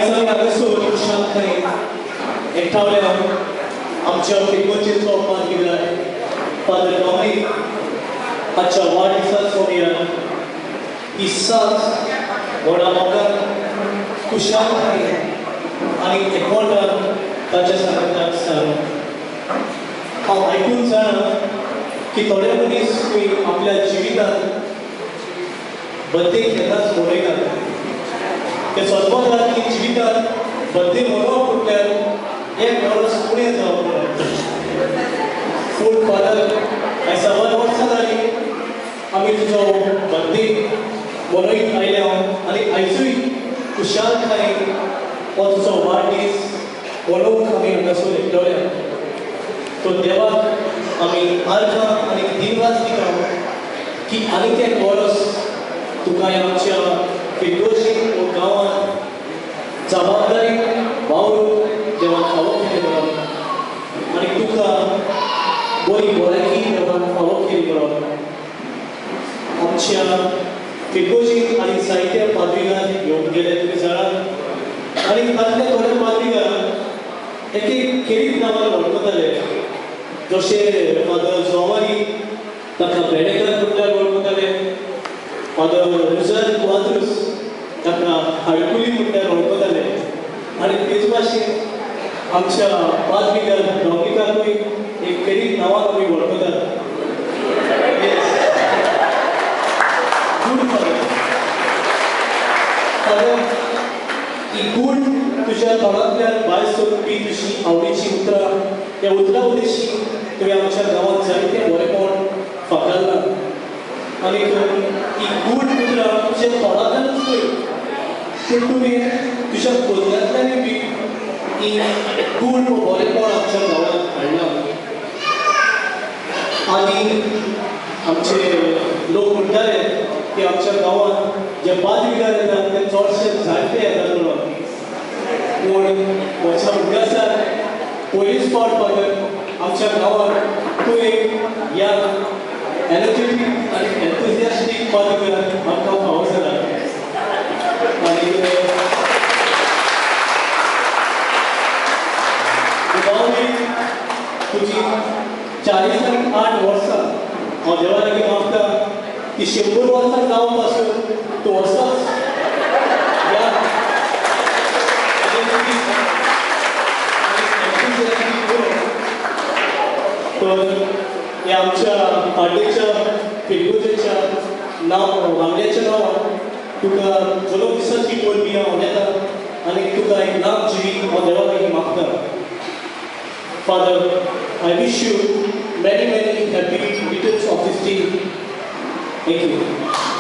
आमी हांगासर शांतकायेन एकठावल्या आमच्या पिंपळचेचो पाद्रीगार फादर डॉमिनिक हाच्या वाडदिसाचो ही सात व्हडा मोगान खुशालकायेन आनी एकवटान ताच्या सांगाताक सारो हांव आयकून जाणा की थोडे मनीस आपल्या जिवितांत बर्थडे केन्नाच मनयनात ते सोदतात की जिवितांत बर्थडे मनोवप म्हटल्यार एक वर्स फुडें जावप पूण फादर हांवें 7 वर्सां जालीं आमी तुजो बर्थडे मनयत आयल्या आनी आयजूय खुशालकायेन हो तुजो वाडदीस मनोवंक आमी हांगासर एकवल्या तो देवाक आमी आर्गां आनी दिनवास दिता की आनीक एक वर्स तुका आमच्या पिंपळशीं हो गांवांत जबाबदारी वावरून देवान फावो केली म्हणून आनी तुका बरी भलायकी देवान फावो केली म्हणून आमच्या पिंपळशीं आनी जायत्या पाद्रीगार येवन गेले तुमी जाणात आनी तातले थोडे पाद्रीगार एक खेरीत नांवान वळखताले जशे फादर जोवारी ताका बेडेकर म्हटल्यार वळखताले फादर रुजर क्वाद्रूस ताका हाडकुली म्हटल्यार वळखताले आनी तेच भाशेन आमच्या पाद्रीगार डॉमिनिकाकूय एक खेरीत नांवान आमी वळखतात ही गूड तुज्या तोंडांतल्यान भायर सरपी तुजी आवडीची उतरां त्या उतरां उद्देशी तुवें आमच्या गांवांत जायते बरेपण फाकाल्लां आनी ही गूड उतरां तुज्या तोंडांतल्यानूच न्हय पूण तुवें तुज्या बोलयांतल्यानूय बी ही गूड बरेपण आमच्या गांवांत हाडलां आनी आमचे लोक म्हणटाले की आमच्या गांवांत जे पाद्रीगार येतात ते चडशे जाणटे येतात म्हणून पूण म्हज्या उगडासार पयलींच फावट फादर आमच्या गांवांत तूं एक ह्या एनर्जेटीक आनी एन्थुजियास्टीक पाद्रीगार आमकां फावो जाला आनी तुजी 48 वर्सां हांव देवा लागीं मागता की 100 वर्सां जावं पासून तूं असोच ह्या तर हे आमच्या पाड्डेच्या पिंपळेच्या नांव वांगड्याच्या नांवान तुका जल्म दिसाची परबी हांव घेता आनी तुका एक नाम जिवीत हांव देवा लागीं मागता father I wish you many happy returns of this day. Thank you.